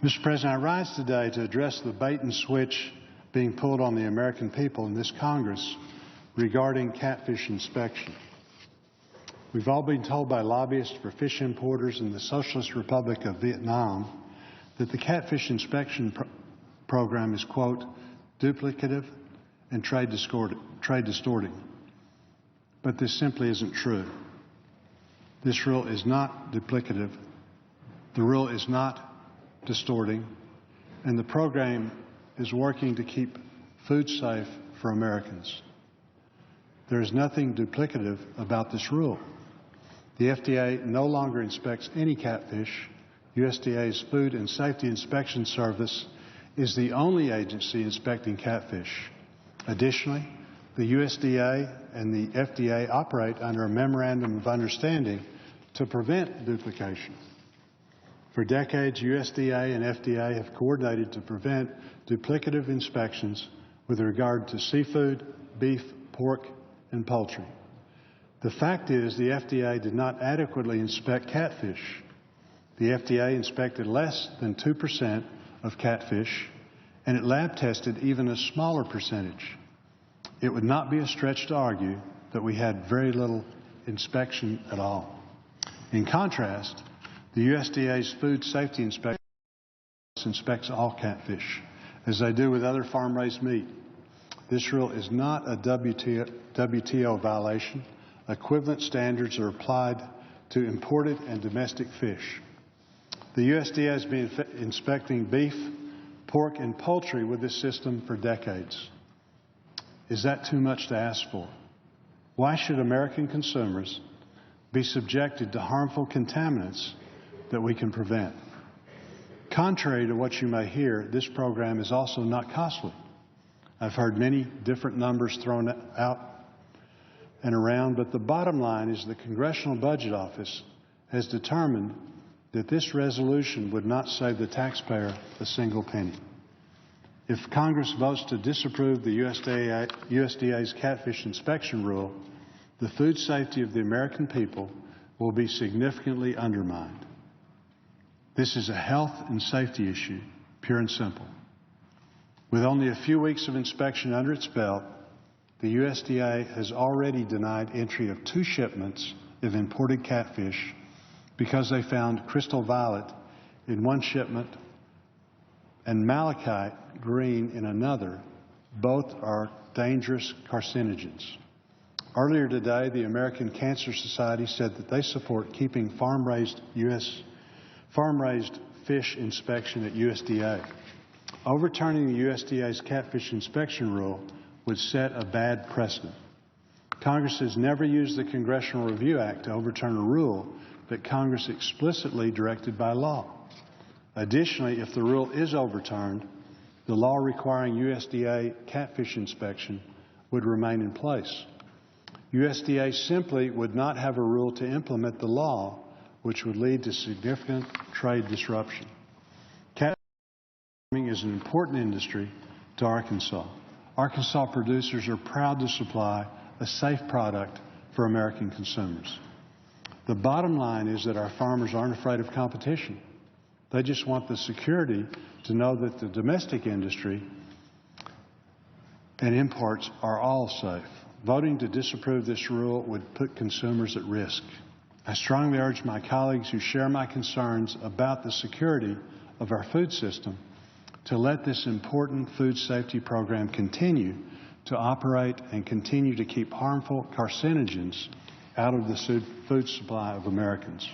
Mr. President, I rise today to address the bait and switch being pulled on the American people in this Congress regarding catfish inspection. We've all been told by lobbyists for fish importers in the Socialist Republic of Vietnam that the catfish inspection program is, quote, duplicative and trade distorting. But this simply isn't true. This rule is not duplicative. The rule is not distorting, and the program is working to keep food safe for Americans. There is nothing duplicative about this rule. The FDA no longer inspects any catfish. USDA's Food and Safety Inspection Service is the only agency inspecting catfish. Additionally, the USDA and the FDA operate under a memorandum of understanding to prevent duplication. For decades, USDA and FDA have coordinated to prevent duplicative inspections with regard to seafood, beef, pork, and poultry. The fact is the FDA did not adequately inspect catfish. The FDA inspected less than 2% of catfish, and it lab tested even a smaller percentage. It would not be a stretch to argue that we had very little inspection at all. In contrast, the USDA's Food Safety Inspection inspects all catfish, as they do with other farm-raised meat. This rule is not a WTO violation. Equivalent standards are applied to imported and domestic fish. The USDA has been inspecting beef, pork, and poultry with this system for decades. Is that too much to ask for? Why should American consumers be subjected to harmful contaminants that we can prevent? Contrary to what you may hear, this program is also not costly. I've heard many different numbers thrown out and around, but the bottom line is the Congressional Budget Office has determined that this resolution would not save the taxpayer a single penny. If Congress votes to disapprove the USDA's catfish inspection rule, the food safety of the American people will be significantly undermined. This is a health and safety issue, pure and simple. With only a few weeks of inspection under its belt, the USDA has already denied entry of 2 shipments of imported catfish because they found crystal violet in one shipment and malachite green in another. Both are dangerous carcinogens. Earlier today, the American Cancer Society said that they support keeping farm-raised fish inspection at USDA. Overturning the USDA's catfish inspection rule would set a bad precedent. Congress has never used the Congressional Review Act to overturn a rule that Congress explicitly directed by law. Additionally, if the rule is overturned, the law requiring USDA catfish inspection would remain in place. USDA simply would not have a rule to implement the law, which would lead to significant trade disruption. Catfish farming is an important industry to Arkansas. Arkansas producers are proud to supply a safe product for American consumers. The bottom line is that our farmers aren't afraid of competition. They just want the security to know that the domestic industry and imports are all safe. Voting to disapprove this rule would put consumers at risk. I strongly urge my colleagues who share my concerns about the security of our food system to let this important food safety program continue to operate and continue to keep harmful carcinogens out of the food supply of Americans.